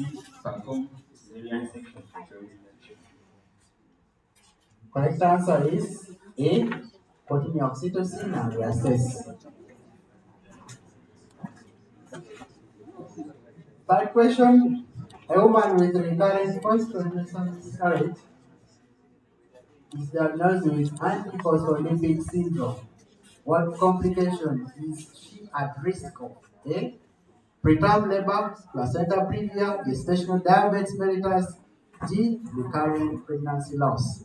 C. Perform cesarean section during menstruation. Correct answer is A. Putting oxytocin and reassess. Third question. A woman with recurrent post-menstrual miscarriage is diagnosed with antiphospholipid syndrome. What complication is she at risk of? A. Preterm labor, placenta previa, gestational diabetes mellitus. D. Recurrent pregnancy loss.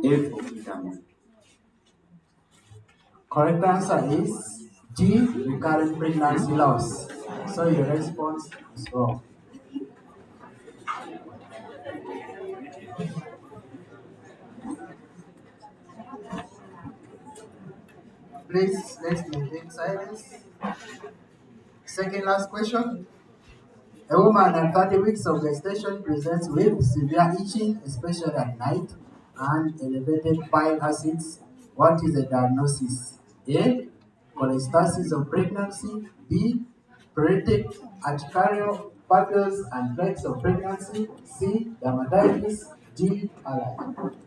F. Preterm. Correct answer is D. Recurrent pregnancy loss. So your response is wrong. Please let's maintain silence. Second last question. A woman at 30 weeks of gestation presents with severe itching, especially at night, and elevated bile acids. What is the diagnosis? A. Cholestasis of pregnancy. B. Peritic urticarial papules and plaques of pregnancy. C. Dermatitis. D. Allergy.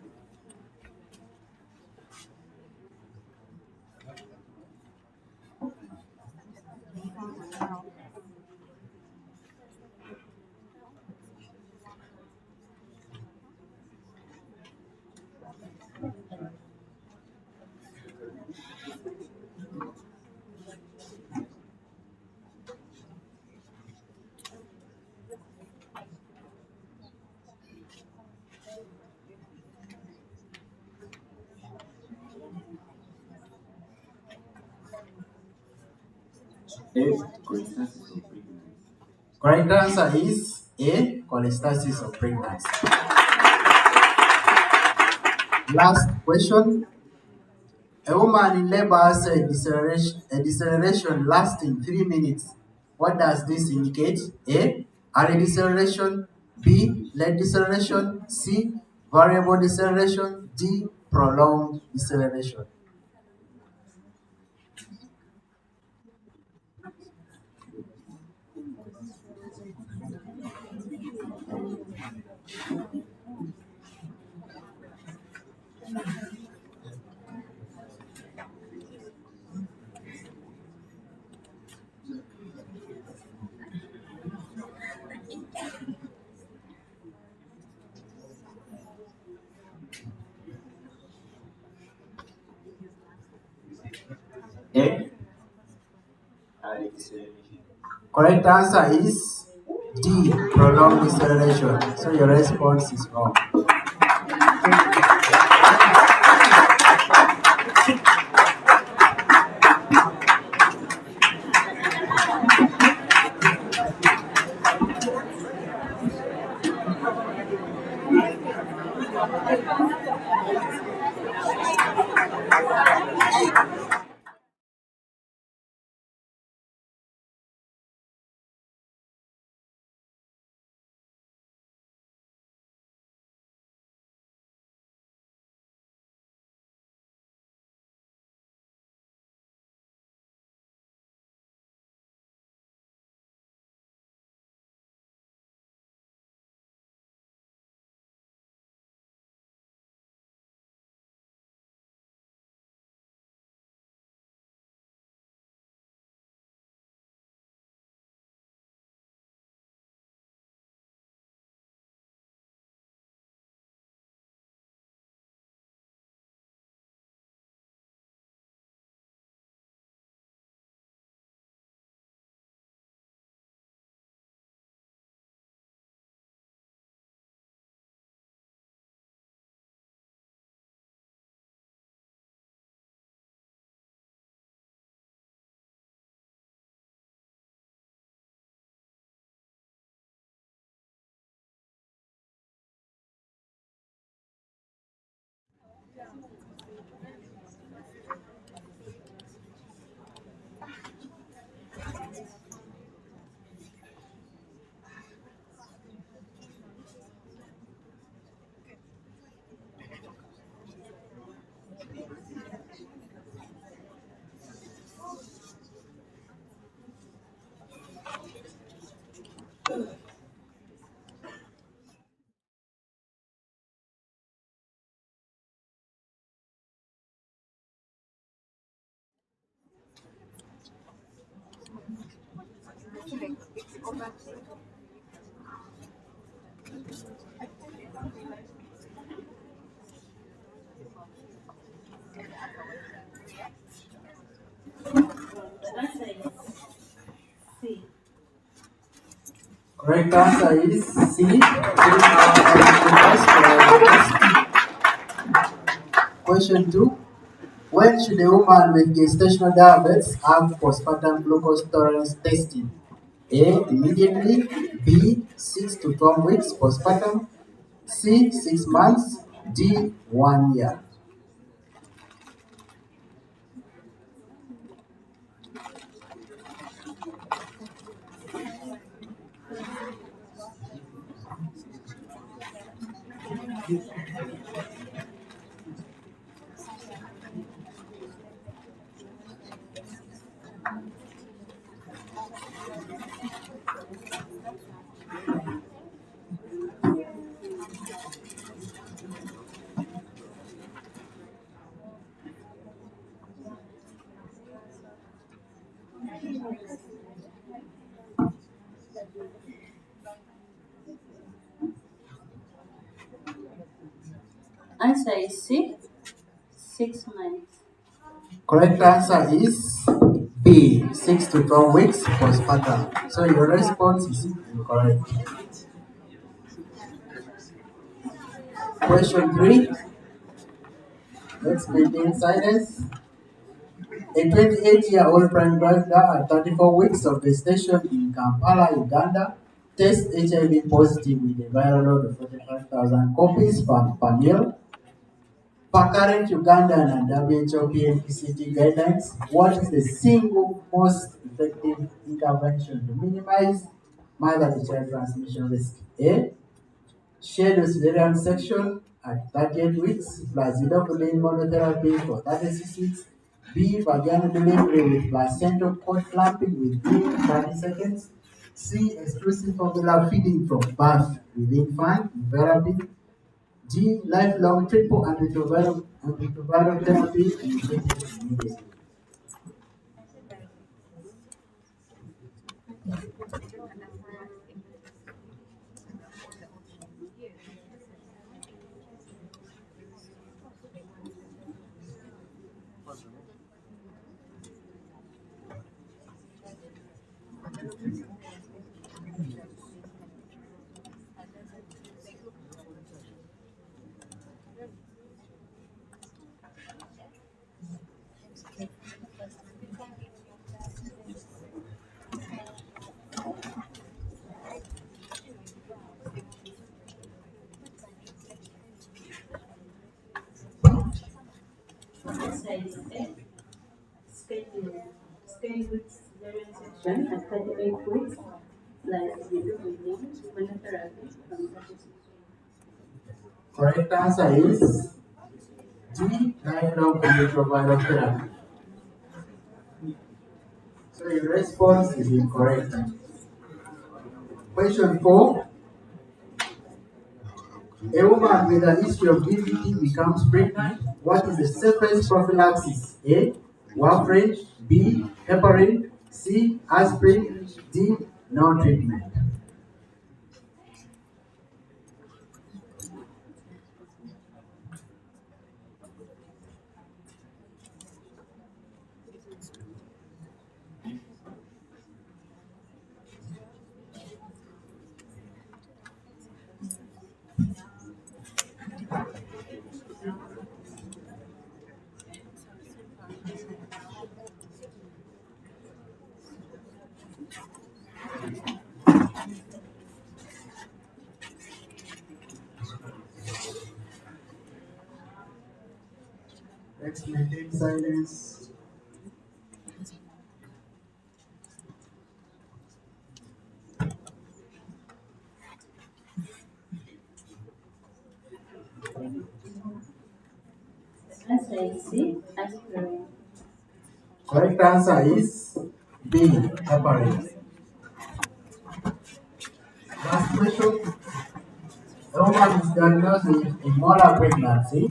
F. Cholestasis of pregnancy. Correct answer is A. Cholestasis of pregnancy. Last question. A woman in labor has a deceleration lasting 3 minutes. What does this indicate? A. Early deceleration. B. Late deceleration. C. Variable deceleration. D. Prolonged deceleration. A. Early deceleration. Correct answer is D. Prolonged deceleration. So your response is wrong. The answer is C. Correct answer is C. 3 hours and 2 Question 2. When should a woman with gestational diabetes have postpartum glucose tolerance testing? A. Immediately. B. 6 to 12 weeks postpartum. C. 6 months. D. 1 year. Answer is C. 6 months. Correct answer is B. 6 to 12 weeks postpartum. So your response is incorrect. Question 3. Let's maintain silence. A 28-year-old prime minister at 34 weeks of gestation in Kampala, Uganda, tests HIV positive with a viral load of 45,000 copies per mil. Per current Ugandan and WHO PMPCT guidelines, what is the single most effective intervention to minimize mother-to-child transmission risk? A. Shared surveillance section at 38 weeks, plasminogen monotherapy for 36 weeks. B. Vaginal delivery with placental cord clamping within 30 seconds. C. Exclusive formula feeding from birth with infant therapy. D. Lifelong triple antiretroviral therapy initiated immediately. Answer is A. Scheduled cesarean section at 38 weeks plus midwifery monotherapy from 36 weeks. Correct answer is D. Lifelong antiretroviral therapy. So your response is incorrect. Question 4. A woman with a history of DVT becomes pregnant. What is the safest prophylaxis? A. Warfarin. B. Heparin. C. Aspirin. D. No treatment. Let's maintain silence. The answer is C. Aspirin. Correct answer is B. Heparin. Last question. A woman is diagnosed with a molar pregnancy.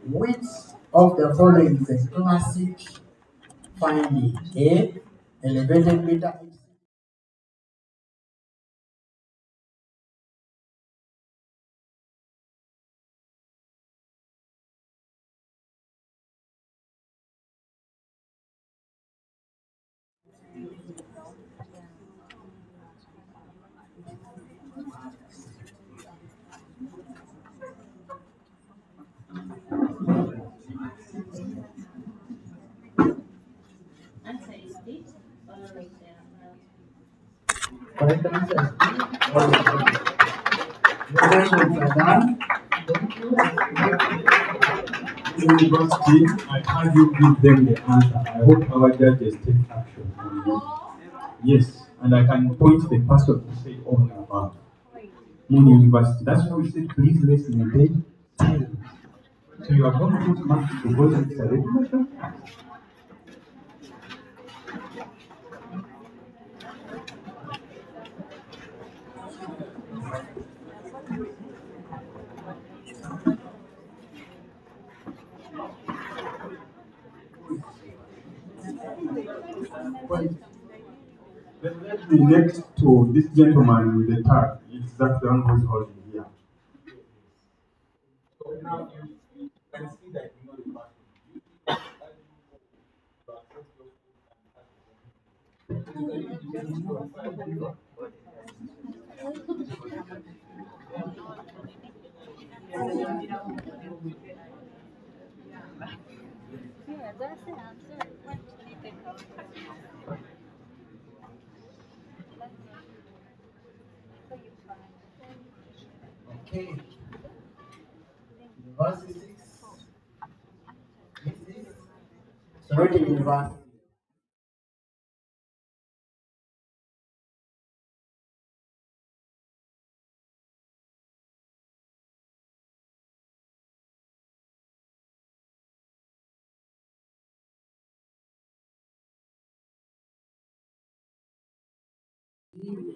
Which of the following is a classic finding? A. Elevated beta correct answer is B. All the time. Your questions are done. Thank you. University, I can't you give them the answer. I hope our judges take action on you. Yes, and I can point the person to say all about Moon University. That's why we said please let's maintain silence. So you are going to put marks because it's a regulation. Point. Let's be next to this gentleman with the tag. It's that the one who's holding here. So now you can see that you know the person. Okay. University 6. This is Sorority University.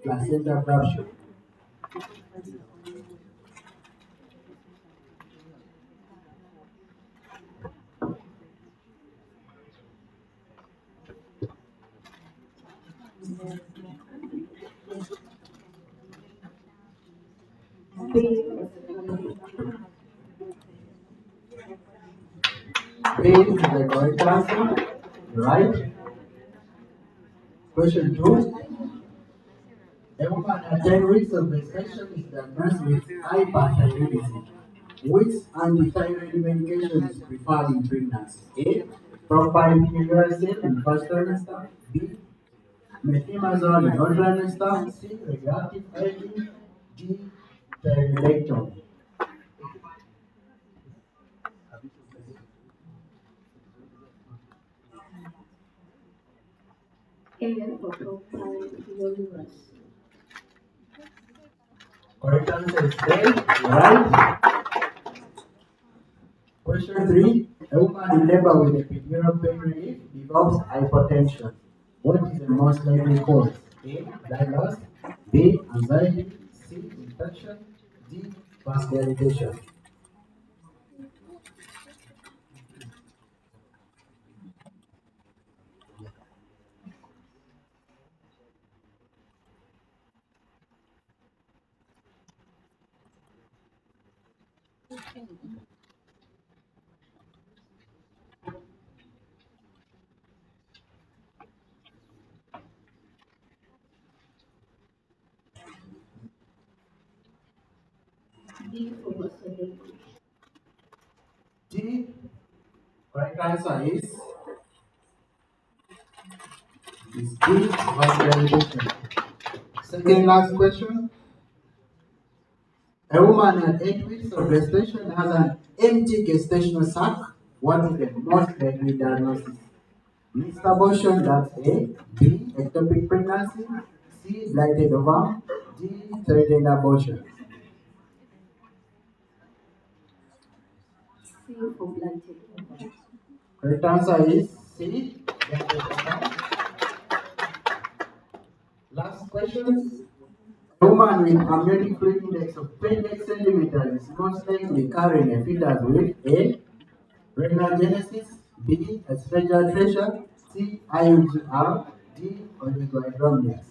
Placenta corruption. B is the correct answer. Right. Question 2. A woman at 10 weeks of gestation is diagnosed with hyperthyroidism. Which anti-thyroid medication is preferred in pregnancy? A. Propylpyrrolacin in first trimester. B. Methimazole in third trimester. C. Radioactive iodine. D. Thyroidectomy. Correct answer is A. Right. Question 3. A woman in labor with epidural pain relief develops hypertension. What is the most likely cause? A. Blood loss. B. Anxiety. C. Infection. D. Vascularization. D. Correct answer is D. Vascularization. Second last question. A woman at 8 weeks of gestation has an empty gestational sac. What is the most likely diagnosis? Missed abortion, that's A. B. Ectopic pregnancy. C. Blighted ovum. D. Threatened abortion. Correct answer is C. Blighted ovum. Last question. A woman with amniotic fluid index of 28 centimeters is most likely carrying a fetus with A. Renal genesis. B. Esophageal atresia. C. IUGR. D. Oligohydramnios.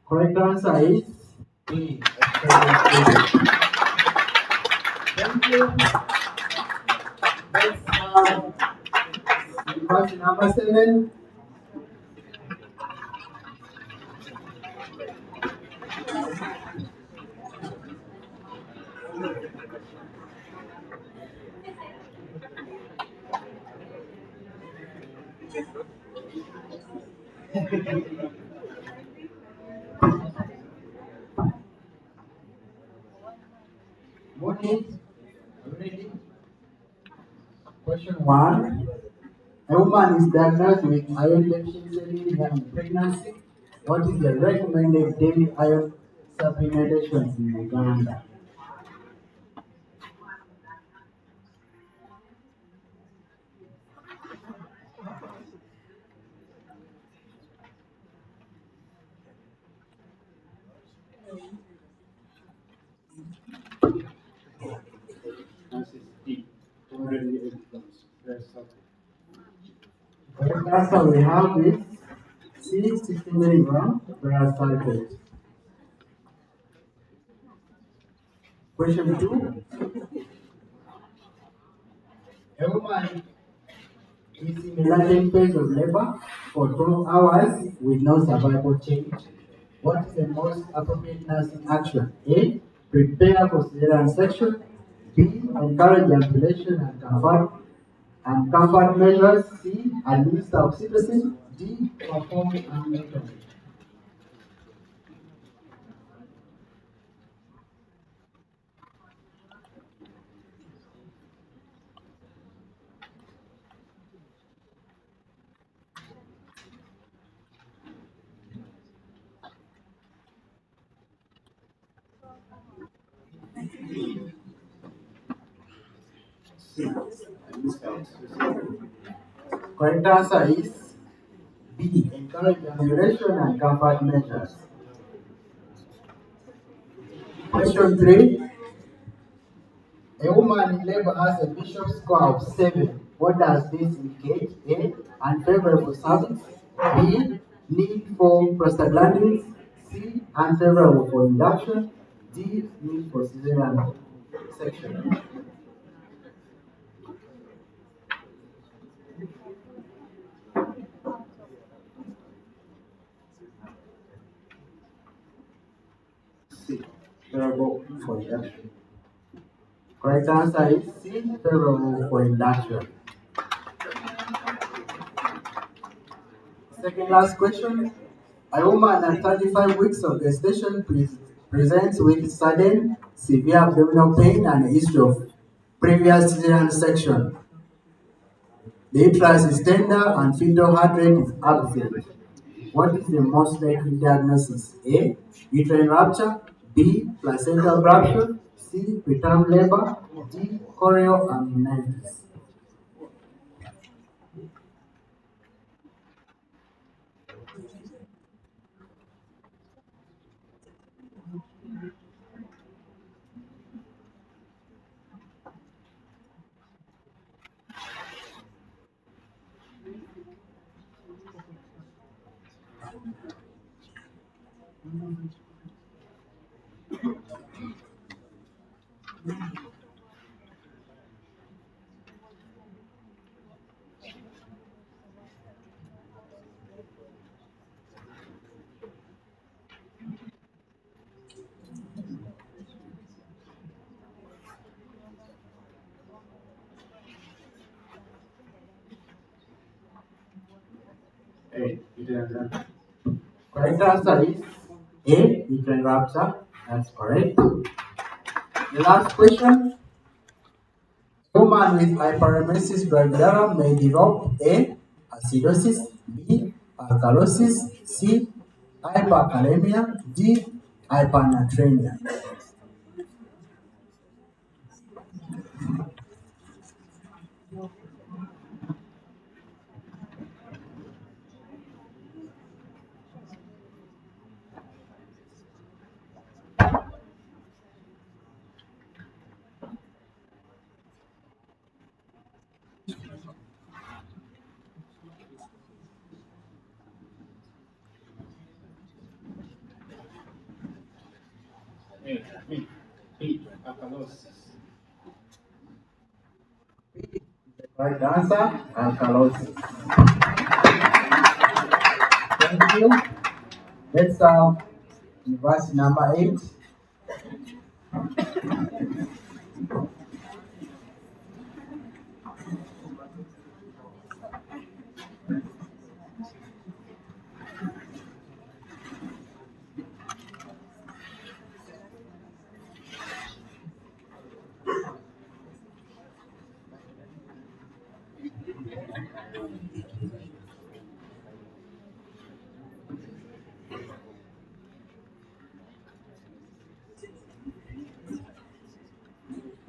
Correct answer is B. Experience. Thank you. Let's question number 7. Morning. Ready? Question 1. A woman is diagnosed with iron deficiency during pregnancy. What is the recommended daily iron supplementation in Uganda? Answer is D. 280 grams. Very simple. Correct answer we have is C. 60 milligram per sulfate. Question 2. A woman is in the latent phase of labor for 12 hours with no survival change. What is the most appropriate nursing action? A. Prepare for cesarean section. B. Encourage ambulation and comfort measures. C. Administer oxytocin. D. Perform ambulatory. C. Administer oxytocin. Correct answer is B. Encourage ambulation and comfort measures. Question 3. A woman in labor has a Bishop score of 7. What does this indicate? A. Unfavorable cervix. B. Need for prostaglandins. C. Unfavorable for induction. D. Need for cesarean section. C. Favorable for induction. Correct answer is C. Favorable for induction. Second last question. A woman at 35 weeks of gestation presents with sudden severe abdominal pain and a history of previous cesarean section. The uterus is tender and fetal heart rate is absent. What is the most likely diagnosis? A. Uterine rupture. B. Placental rupture. C. Preterm labor. D. chorioamnionitis. A. Uterine rupture. Correct answer is A. Uterine rupture. That's correct. The last question. Woman with hyperemesis gravidarum may develop A. Acidosis, B. Alkalosis, C. Hyperkalemia, D. Hypernatremia. Alkalosis. Correct answer, alkalosis. Thank you. Let's have verse number 8.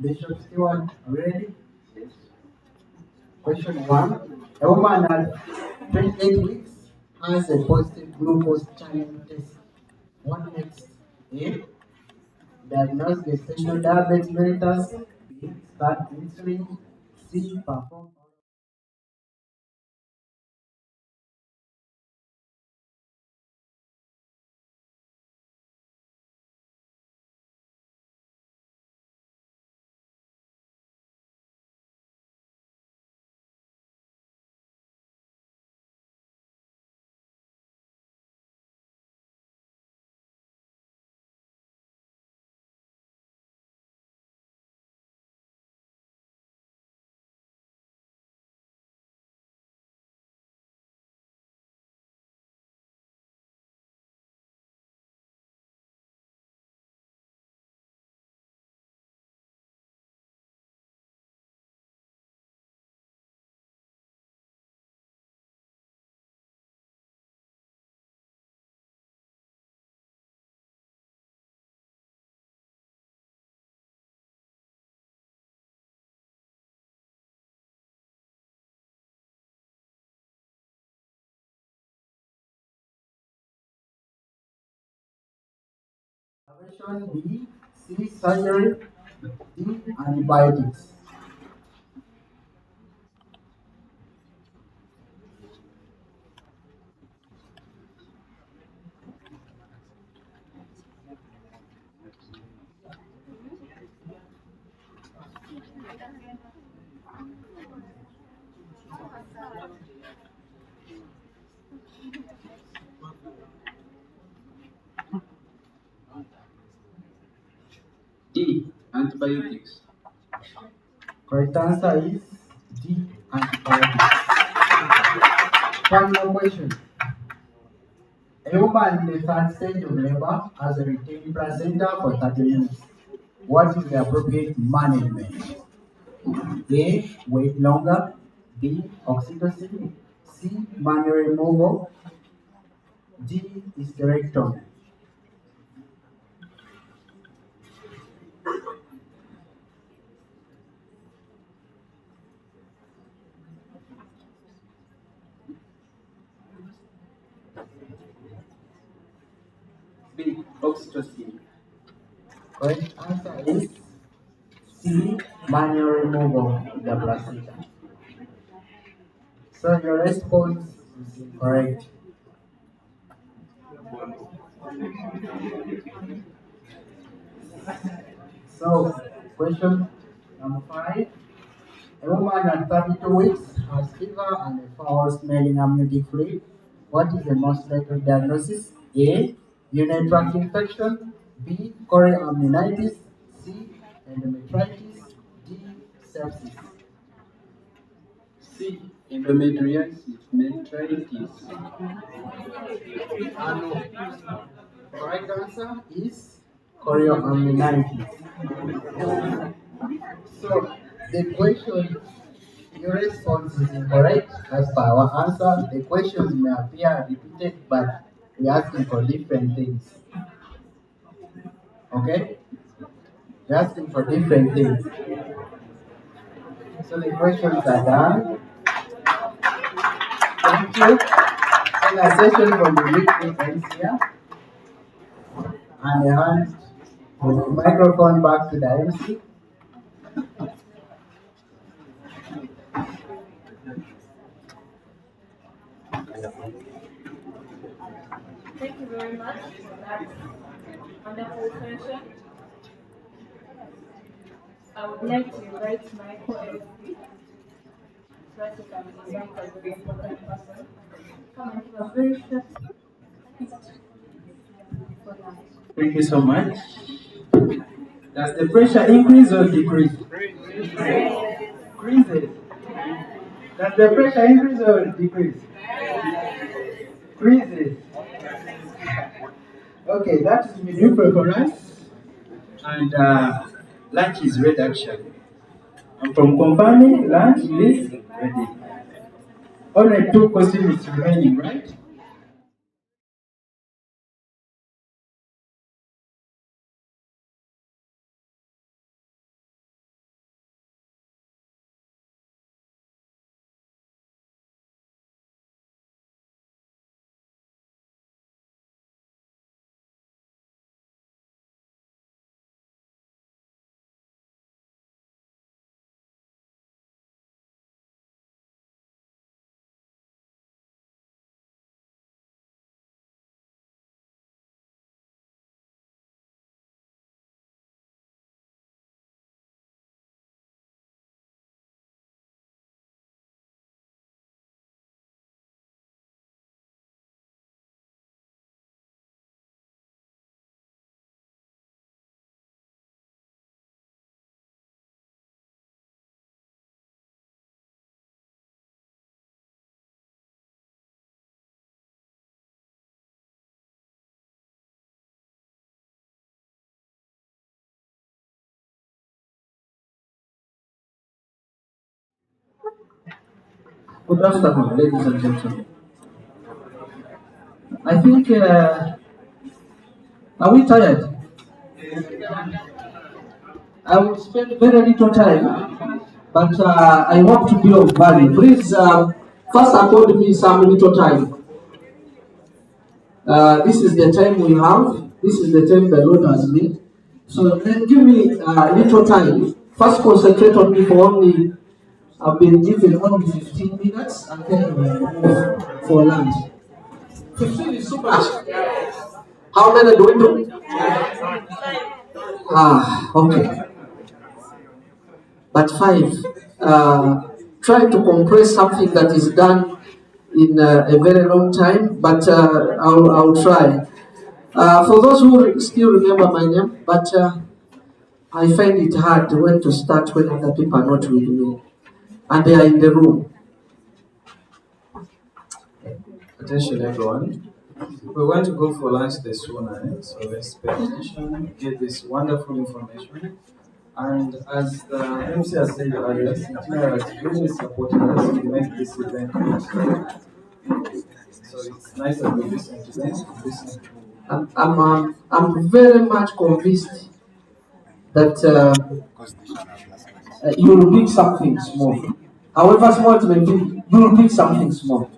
Bishop Stewart, are we ready? Question 1. A woman at 28 weeks has a positive glucose challenge test. What next? A. Diagnose gestational diabetes mellitus. B. Start insulin. C. Perform. Observation B. C. Surgery. D. Antibiotics. D. Antibiotics. Correct answer is D. Antibiotics. Final question. A woman in the third stage of labor has a retained placenta for 30 minutes. What is the appropriate management? A. Wait longer. B. Oxytocin. C. Manual removal. D. Hysterectomy. B. Oxytocin. Correct answer is C. Manual removal of the placenta. So your response is incorrect. So question number 5. A woman at 32 weeks has fever and a foul smelling amniotic fluid. What is the most likely diagnosis? A. Urinary tract infection. B. Chorioamnionitis. C. Endometritis. D. Sepsis. C. Endometriosis. Metritis. Correct answer is chorioamnionitis. So the question, your response is incorrect as per our answer. The questions may appear repeated, but we're asking for different things. Okay? We're asking for different things. So the questions are done. Thank you. So the session for the week ends here. And I hand the microphone back to the MC. Thank you very much for that wonderful session. I would like to invite my co-MC so that he can invite a very important person. Come and give a very short speech for that. Thank you so much. Does the pressure increase or decrease? Increases. Does the pressure increase or decrease? Increases. Okay, that is midwifery for us. And lunch is ready actually. And from confirming, lunch is ready. Only two questions remaining, right? Good afternoon, ladies and gentlemen. I think, are we tired? I will spend very little time, but I hope to be of value. Please, first accord me some little time. This is the time we have. This is the time the Lord has made. So then give me little time. First concentrate on me for only, I've been given only 15 minutes and then we'll move for lunch. 15 is too much. How many do we do? Okay. But five, try to compress something that is done in a very long time, but I'll try. For those who still remember my name, but I find it hard when to start when other people are not with me and they are in the room. Attention, everyone. We're going to go for lunch this morning, so let's pay attention, get this wonderful information. And as the MC has said earlier, Centennial has really supported us to make this event possible. So it's nice that we listen to them, listen to. I'm very much convinced that you will pick something small. However small it may be, you will pick something small.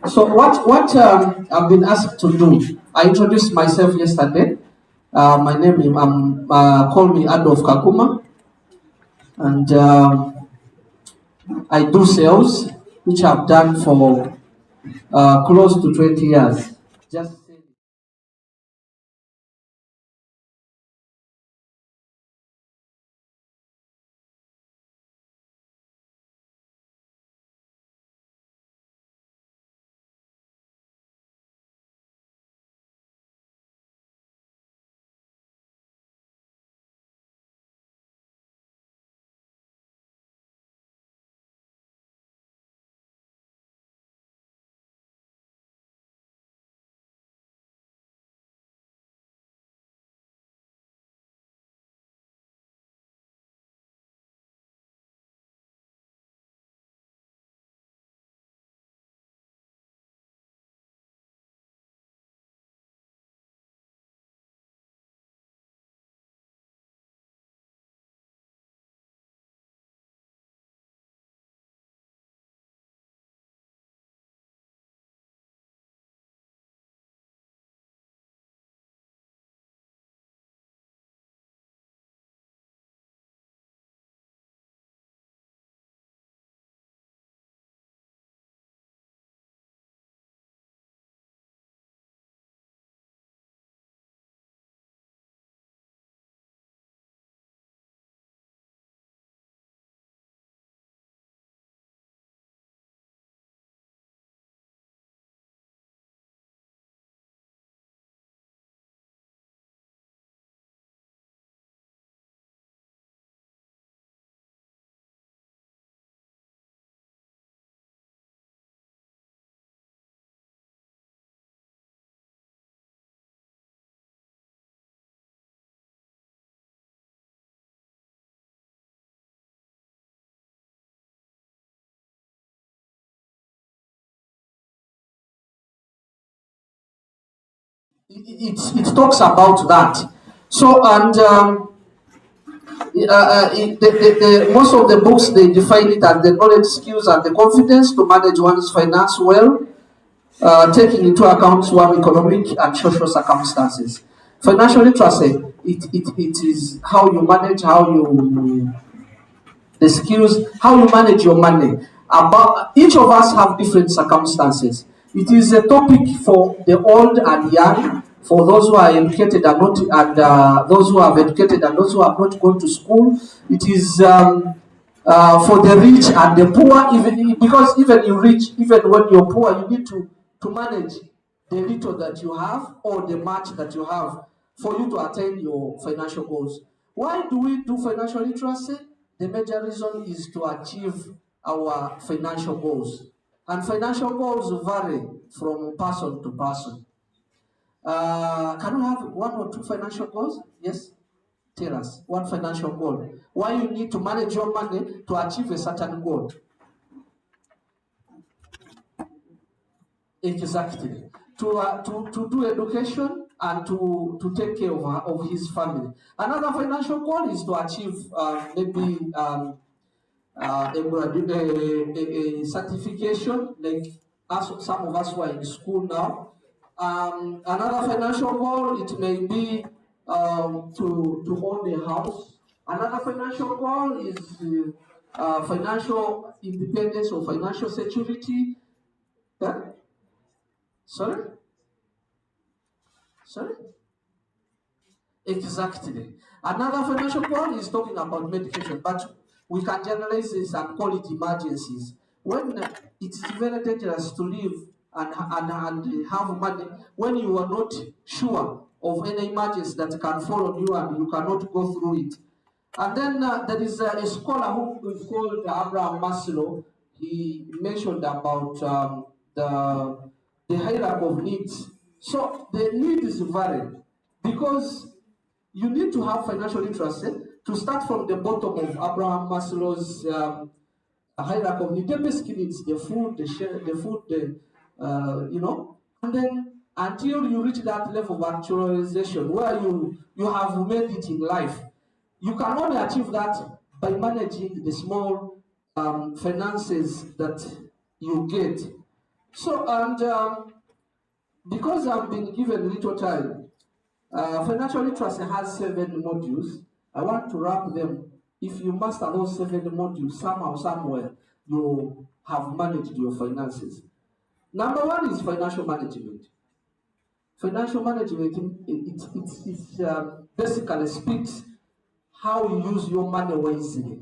So what I've been asked to do, I introduced myself yesterday. My name is, call me Adolf Kakuma, and I do sales, which I've done for close to 20 years. Just it talks about that. So, and most of the books, they define it as the knowledge, skills, and the confidence to manage one's finance well, taking into account one's economic and social circumstances. Financial literacy, it is how you manage, how you the skills, how you manage your money. About each of us have different circumstances. It is a topic for the old and young, for those who are educated and not, and those who have educated and those who have not gone to school. It is for the rich and the poor, even because even you rich, even when you're poor, you need to manage the little that you have or the much that you have for you to attain your financial goals. Why do we do financial literacy? The major reason is to achieve our financial goals. And financial goals vary from person to person. Can we have one or two financial goals? Yes? Tell us one financial goal. Why you need to manage your money to achieve a certain goal. Exactly. To do education and to take care of his family. Another financial goal is to achieve maybe a certification, like us, some of us who are in school now. Another financial goal, it may be to own a house. Another financial goal is financial independence or financial security. Yeah? Sorry? Sorry? Exactly. Another financial goal is talking about medication, but we can generalize this and call it emergencies. When it is very dangerous to live and have money when you are not sure of any emergency that can fall on you and you cannot go through it. And then there is a scholar who is called Abraham Maslow. He mentioned about the hierarchy of needs. So the needs vary because you need to have financial literacy to start from the bottom of Abraham Maslow's hierarchy of needs. The basic needs, the food, you know, and then until you reach that level of actualization where you have made it in life, you can only achieve that by managing the small finances that you get. So, and because I've been given little time, financial literacy has 7 modules. I want to wrap them. If you master those 7 modules, somehow, somewhere, you have managed your finances. Number 1 is financial management. Financial management, basically speaks how you use your money wisely.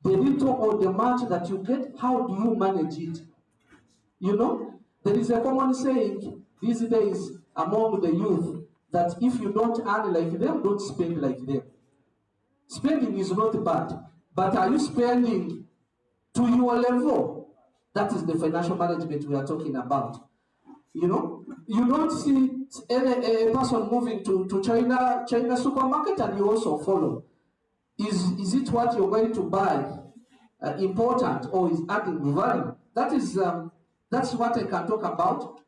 The little or the much that you get, how do you manage it? You know, there is a common saying these days among the youth that if you don't earn like them, don't spend like them. Spending is not bad, but are you spending to your level? That is the financial management we are talking about. You know, you don't see a person moving to China supermarket and you also follow. Is it what you're going to buy important or is adding value? That's what I can talk about.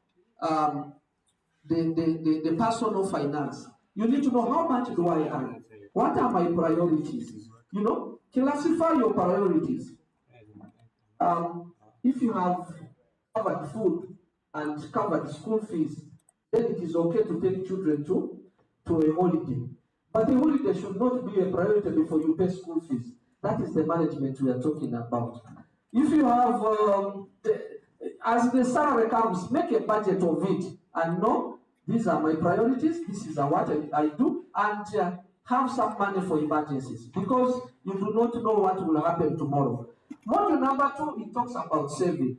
The personal finance. You need to know how much do I earn? What are my priorities? You know, classify your priorities. If you have covered food and covered school fees, then it is okay to take children to a holiday. But the holiday should not be a priority before you pay school fees. That is the management we are talking about. If you have, as the salary comes, make a budget of it and know these are my priorities, this is what I do, and have some money for emergencies because you do not know what will happen tomorrow. Module number 2, it talks about saving.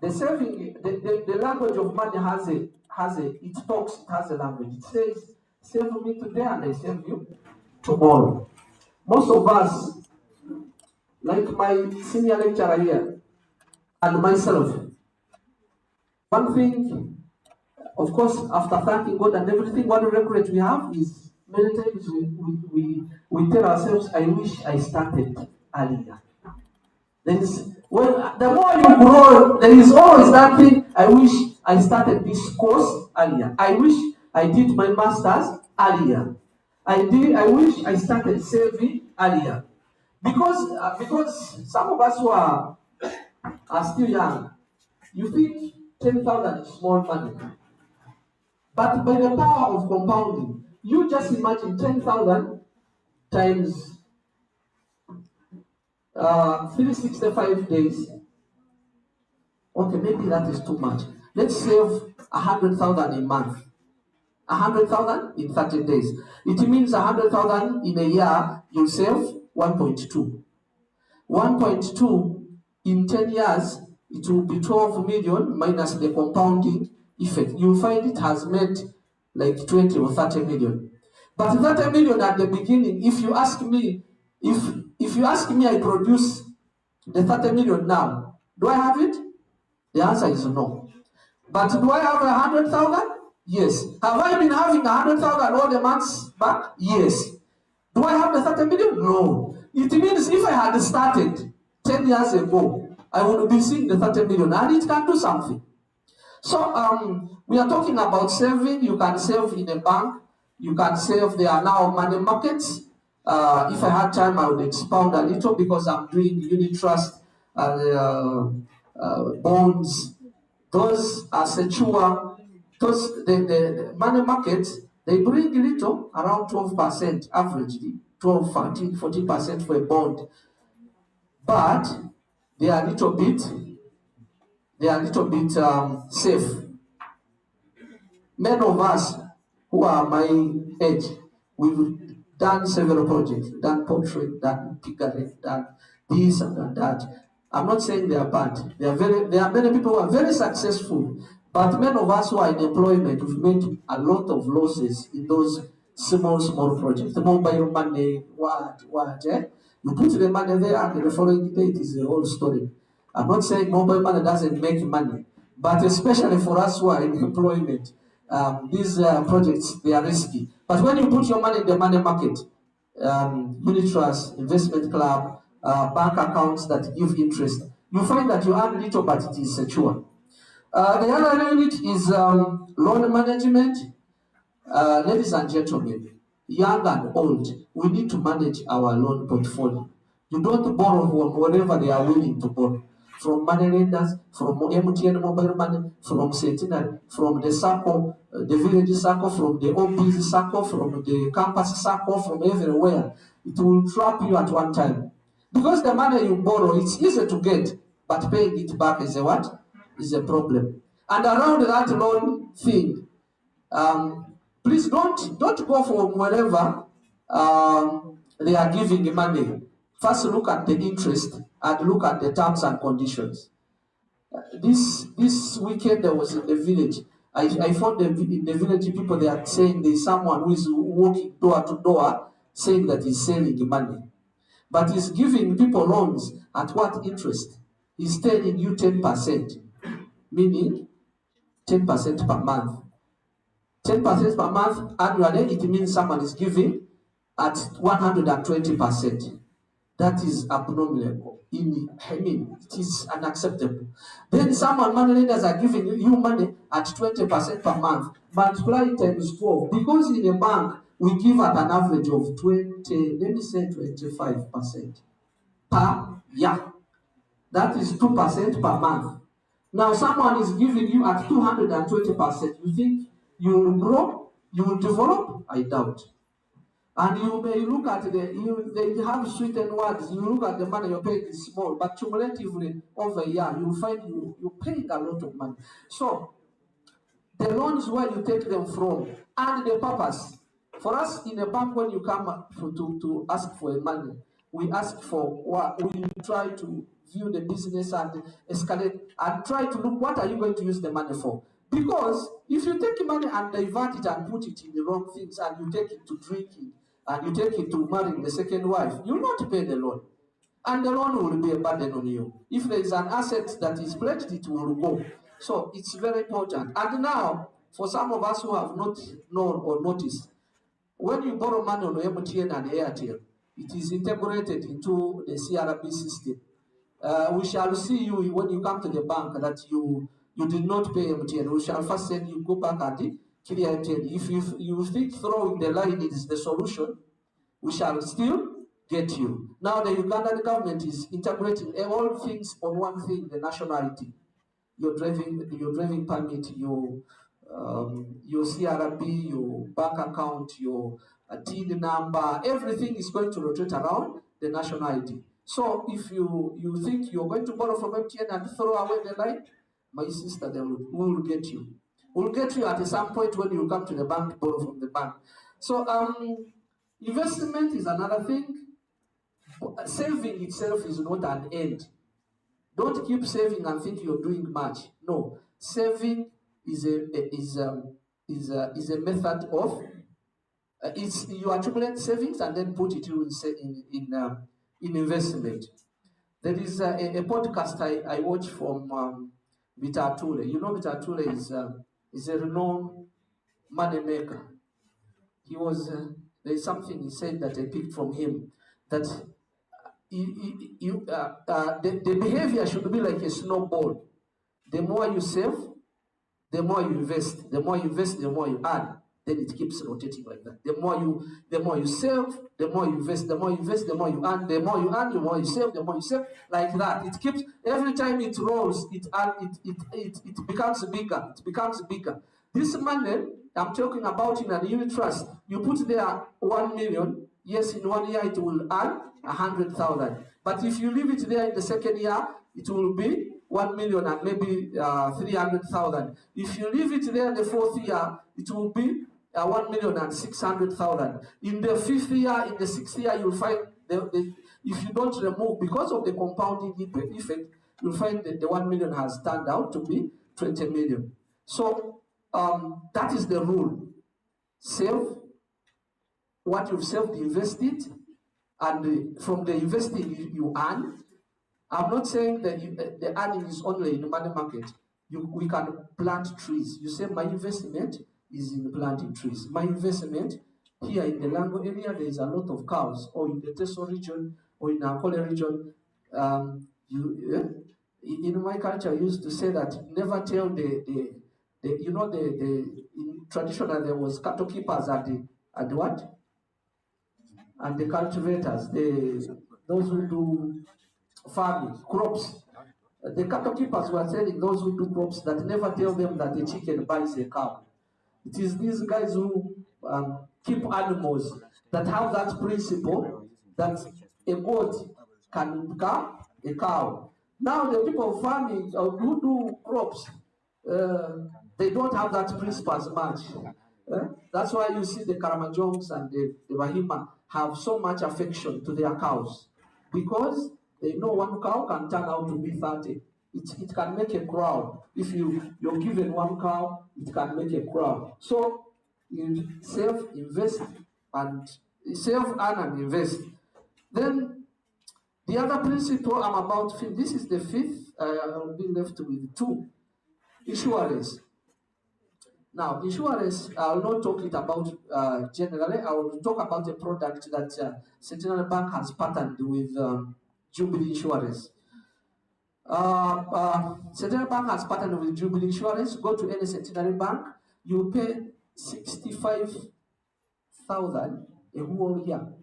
The saving, the language of money it has a language. It says, save me today and I save you tomorrow. Most of us, like my senior lecturer here and myself, one thing, of course, after thanking God and everything, one regret we have is many times we tell ourselves, I wish I started earlier. There is when the more you grow, there is always that thing. I wish I started this course earlier. I wish I did my masters earlier. I wish I started saving earlier. Because some of us who are still young, you think 10,000 is small money. But by the power of compounding, you just imagine 10,000 times 365 days. Okay, maybe that is too much. Let's save 100,000 a month. 100,000 in 30 days. It means 100,000 in a year, you save 1.2. 1.2 in 10 years, it will be 12 million minus the compounding effect. You'll find it has made like 20 or 30 million. But 30 million at the beginning, if you ask me, if you ask me, I produce the 30 million now, do I have it? The answer is no. But do I have 100,000? Yes. Have I been having 100,000 all the months back? Yes. Do I have the 30 million? No. It means if I had started 10 years ago, I would be seeing the 30 million and it can do something. So we are talking about saving. You can save in a bank. You can save. There are now money markets. If I had time, I would expound a little because I'm doing unit trust and bonds. Those are secure. The money markets, they bring little, around 12% averagely, 12, 13, 14% for a bond. But they are a little bit, safe. Many of us who are my age, we've done several projects, done portrait, done picture, done this and done that. I'm not saying they are bad. There are many people who are very successful, but many of us who are in employment, we've made a lot of losses in those small projects. The mobile money, eh? You put the money there and the following day it is the whole story. I'm not saying mobile money doesn't make money, but especially for us who are in employment, these projects, they are risky. But when you put your money in the money market, unit trust, investment club, bank accounts that give interest, you find that you earn little, but it is secure. The other unit is loan management. Ladies and gentlemen, young and old, we need to manage our loan portfolio. You don't borrow from wherever they are willing to borrow. From money lenders, from MTN mobile money, from Sentinel, from the circle, the village circle, from the OPs circle, from the campus circle, from everywhere. It will trap you at one time. Because the money you borrow, it's easy to get, but paying it back is a what? Is a problem. And around that loan thing, please don't go from wherever they are giving money. First, look at the interest and look at the terms and conditions. This weekend I was in the village. I found in the village people, they are saying there's someone who is walking door to door saying that he's selling money, but he's giving people loans at what interest? He's telling you 10%, meaning 10% per month. 10% per month annually, it means someone is giving at 120%. That is abnormal. It is unacceptable. Then some money lenders are giving you money at 20% per month. Multiply it times 12. Because in a bank, we give at an average of 20, let me say 25% per year. That is 2% per month. Now someone is giving you at 220%. You think you will grow? You will develop? I doubt. And you may look at they have sweetened words. You look at the money you're paying is small, but cumulatively over a year, you find you're paying a lot of money. So the loans where you take them from and the purpose. For us in a bank, when you come to ask for money, we ask for what we try to view the business and escalate and try to look what are you going to use the money for. Because if you take money and divert it and put it in the wrong things and you take it to drinking and you take it to marrying the second wife, you'll not pay the loan. And the loan will be a burden on you. If there is an asset that is pledged, it will go. So it's very important. And now, for some of us who have not known or noticed, when you borrow money on MTN and Airtel, it is integrated into the CRB system. we shall see you when you come to the bank that you did not pay MTN. We shall first send you go back and clear MTN. If you think throwing the line is the solution, we shall still get you. Now the Ugandan government is integrating all things on one thing: the nationality. Your driving permit, your CRB, your bank account, your TIN number, everything is going to rotate around the nationality. So if you think you're going to borrow from MTN and throw away the line, my sister, we will get you. We'll get you at some point when you come to the bank to borrow from the bank. So investment is another thing. Saving itself is not an end. Don't keep saving and think you're doing much. No, saving is a method of you accumulate savings and then put it in investment. There is a podcast I watch from Vita Ture. You know, Vita Ture is a renowned money maker. He was there's something he said that I picked from him, that the behavior should be like a snowball. The more you save, the more you invest. The more you invest, the more you earn. Then it keeps rotating like that. The more you save, the more you invest. The more you invest, the more you earn. The more you earn, the more you save. The more you save, like that. It keeps, every time it rolls, it becomes bigger. It becomes bigger. This money I'm talking about in an unit trust, you put there 1 million. Yes, in 1 year it will earn 100,000. But if you leave it there in the second year, it will be 1 million and maybe 300,000. If you leave it there in the fourth year, it will be 1,600,000. In the fifth year, in the sixth year, you'll find if you don't remove, because of the compounding effect, you'll find that the 1 million has turned out to be 20 million. So that is the rule. Save what you've saved, invest it, and from the investing you earn. I'm not saying that the earning is only in the money market. We can plant trees. You say my investment is in planting trees. My investment here in the Lango area, there is a lot of cows, or in the Teso region, or in Akole region. In my culture, I used to say that never tell in traditional there was cattle keepers and what? And the cultivators, those who do farming, crops. The cattle keepers were telling those who do crops that never tell them that a chicken buys a cow. It is these guys who keep animals that have that principle that a goat can become a cow. Now the people farming who do crops, they don't have that principle as much. That's why you see the Karamanjongs and the Bahima have so much affection to their cows, because they know one cow can turn out to be 30. It can make a crowd. If you're given one cow, it can make a crowd. So you save, invest, and save, earn, and invest. Then the other principle I'm about to, this is the fifth. I'll be left with two. Insurance. Now, insurance, I will not talk it about generally. I will talk about a product that Centennial Bank has partnered with Jubilee Insurance. Centennial Bank has partnered with Jubilee Insurance. Go to any Centennial Bank, you pay 65,000 a whole year,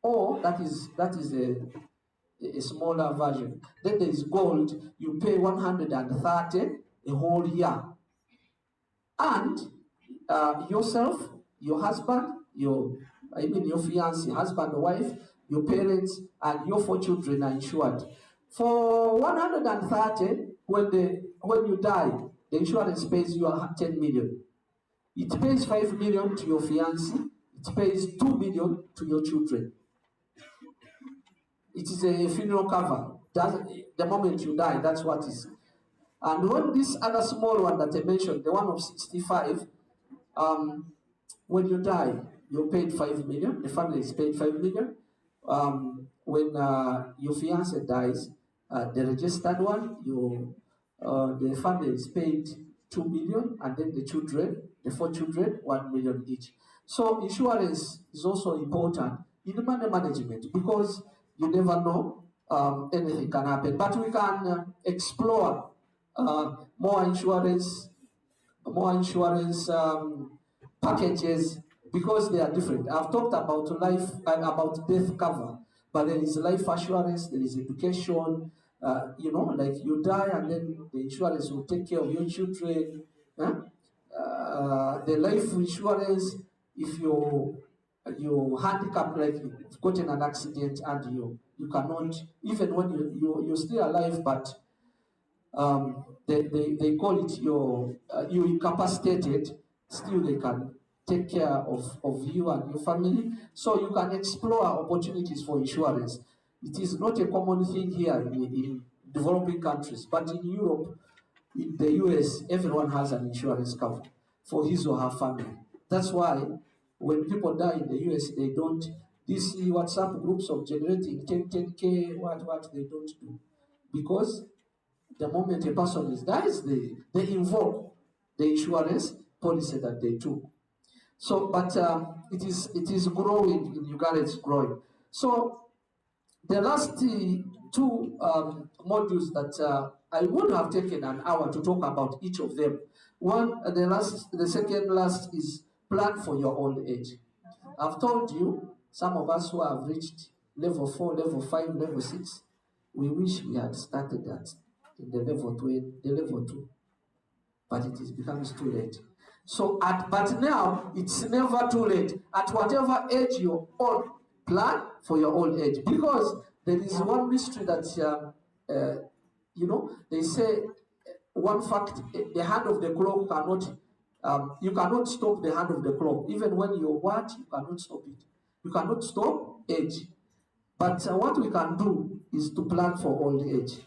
or that is a smaller version. Then there is gold. You pay 130 a whole year. And yourself, your husband, your fiancé, husband or wife, your parents, and your 4 children are insured. For 130, when you die, the insurance pays you 10 million. It pays 5 million to your fiancé. It pays 2 million to your children. It is a funeral cover. The moment you die, that's what it is. And when this other small one that I mentioned, the one of 65, when you die, you're paid 5 million. The family is paid 5 million. When your fiancé dies, the registered one, the family is paid 2 million, and then the children, the 4 children, 1 million each. So insurance is also important in money management, because you never know anything can happen. But we can explore more insurance packages because they are different. I've talked about life and about death cover, but there is life assurance, there is education. Like you die and then the insurance will take care of your children. Huh? The life insurance, if you handicap, like you've gotten an accident and you cannot, even when you're still alive, but they call it you incapacitated, still they can take care of you and your family. So you can explore opportunities for insurance. It is not a common thing here in developing countries, but in Europe, in the US, everyone has an insurance cover for his or her family. That's why when people die in the US, they don't, these WhatsApp groups of generating 10K, what they don't do. Because the moment a person dies, they invoke the insurance policy that they took. So, but it is growing in Uganda. It's growing. So the last two modules that I would have taken an hour to talk about each of them. The second last is plan for your old age. I've told you, some of us who have reached level 4, level 5, level 6, we wish we had started that in the level 2, but it becomes too late. So, but now it's never too late. At whatever age you're on, plan for your old age, because there is one mystery that they say one fact: the hand of the clock cannot. You cannot stop the hand of the clock. Even when you're what, you cannot stop it. You cannot stop age. But what we can do is to plan for old age.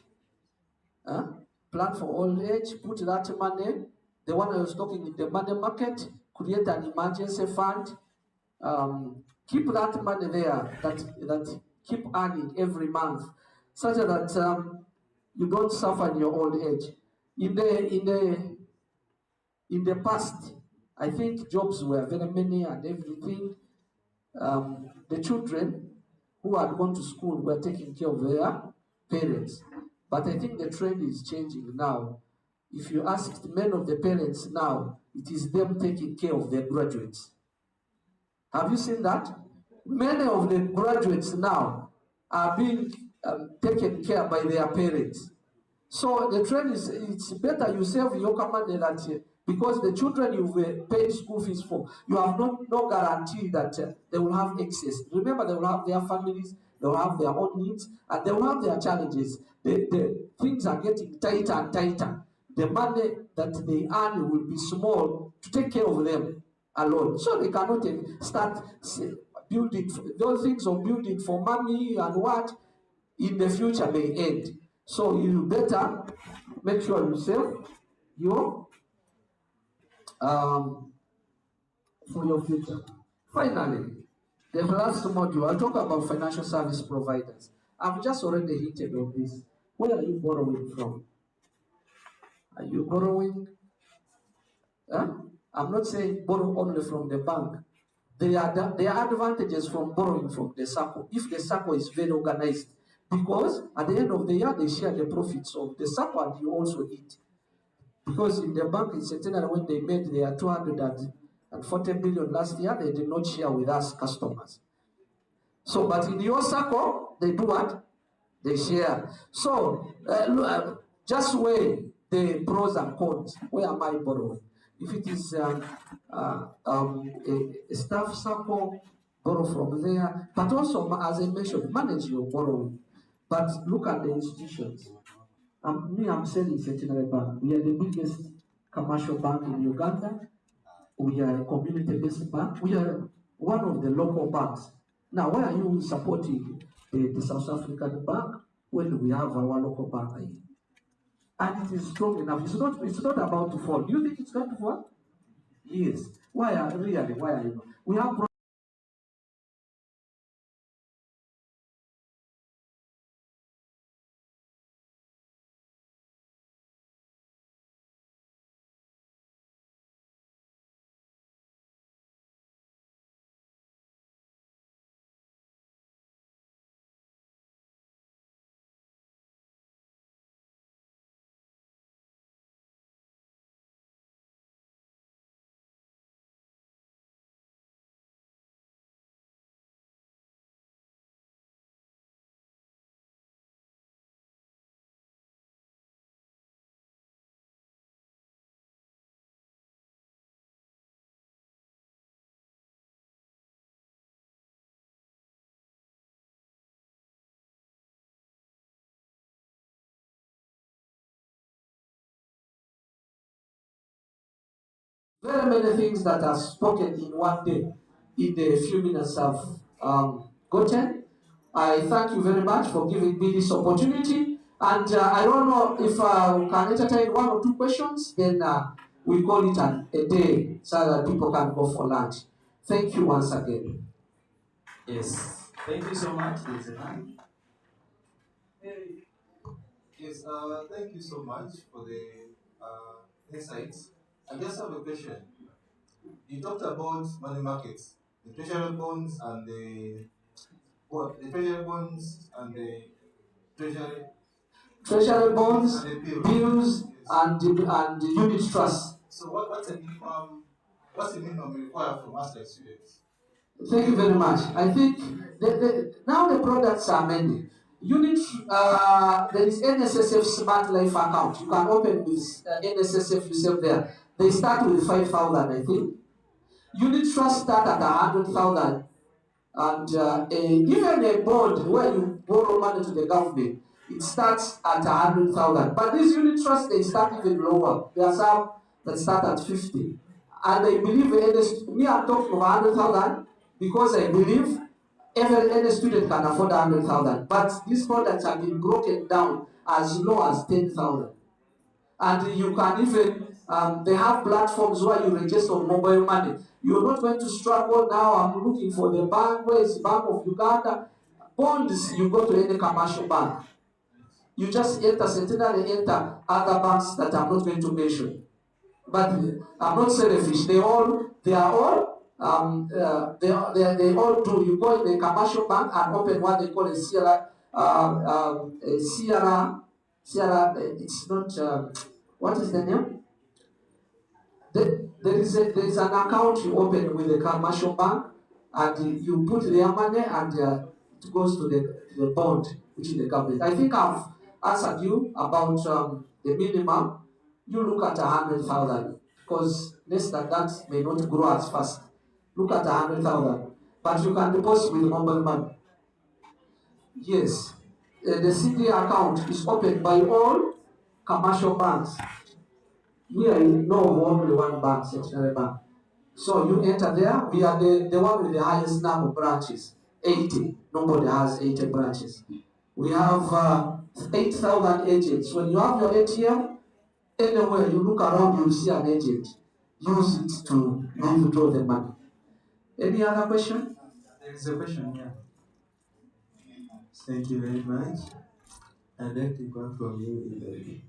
Plan for old age, put that money, the one I was talking in the money market, create an emergency fund, keep that money there that keep earning every month, such that you don't suffer in your old age. In the past, I think jobs were very many and everything. The children who had gone to school were taking care of their parents. But I think the trend is changing now. If you ask many of the parents now, it is them taking care of their graduates. Have you seen that? Many of the graduates now are being taken care by their parents. So the trend is, it's better you save your money that because the children you've paid school fees for, you have no guarantee that they will have excess. Remember, they will have their families, they will have their own needs, and they will have their challenges. The things are getting tighter and tighter. The money that they earn will be small to take care of them alone. So they cannot start building those things or building for money and what in the future may end. So you better make sure you save your for your future. Finally, the last module, I'll talk about financial service providers. I've just already hinted on this. Where are you borrowing from? Are you borrowing? I'm not saying borrow only from the bank. There are advantages from borrowing from the circle if the circle is very organized, because at the end of the year they share the profits of the circle and you also eat. Because in the bank in Centenary, when they made their 240 billion last year, they did not share with us customers. So, but in your circle, they do what? They share. So, just weigh the pros and cons. Where am I borrowing? If it is a staff circle, borrow from there. But also, as I mentioned, manage your borrowing. But look at the institutions. I'm selling Centenary Bank. We are the biggest commercial bank in Uganda. We are a community-based bank. We are one of the local banks. Now, why are you supporting the South African bank when we have our local bank here? And it is strong enough. It's not about to fall. Do you think it's going to fall? Yes. Why are you? We have very many things that are spoken in one day in the few minutes I've gotten. I thank you very much for giving me this opportunity. And I don't know if we can entertain one or two questions, then we call it a day so that people can go for lunch. Thank you once again. Yes. Thank you so much. There's a hand. Yes, thank you so much for the insights. I just have a question. You talked about money markets, the treasury bonds and the treasury bonds and the treasury Treasury bonds, and the bills. bills, Yes. and the unit trust. So what's the minimum required from us like students? Thank you very much. I think now the products are many. Unit, there is NSSF Smart Life account. You can open with NSSF yourself there. They start with 5,000, I think. Unit trust start at 100,000. And even a bond where you borrow money to the government, it starts at 100,000. But these unit trusts, they start even lower. There are some that start at 50. And I believe me, I'm talking of 100,000 because I believe any student can afford 100,000. But these products have been broken down as low as 10,000. And you can even they have platforms where you register on mobile money. You're not going to struggle now. I'm looking for the bank. Where is Bank of Uganda? Bonds, you go to any commercial bank. You just enter Centenary, enter other banks that I'm not going to mention. But I'm not selfish. They are all they all do. You go in the commercial bank and open what they call a Sierra Sierra. It's not what is the name? There is an account you open with the commercial bank, and you put their money, and it goes to the bond, which is the government. I think I've answered you about the minimum. You look at 100,000 because less than that may not grow as fast. Look at 100,000, but you can deposit with mobile money. Yes, the CD account is opened by all commercial banks. Here, I know of only one bank, Centenary Bank. So you enter there. We are the one with the highest number of branches, 80. Nobody has 80 branches. We have 8,000 agents. When you have your ATM, anywhere you look around, you'll see an agent. Use it to withdraw the money. Any other question? There is a question here. Thank you very much. I'd like to come from you in the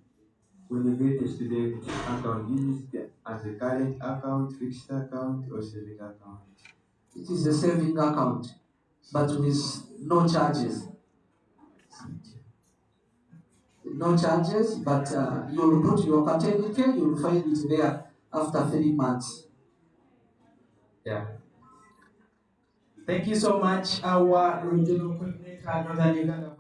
when you get a student account, is it as a current account, fixed account, or saving account? It is a saving account, but with no charges. No charges, but you'll put your certificate, you'll find it there after 3 months. Yeah. Thank you so much, our regional coordinator, Northern Uganda.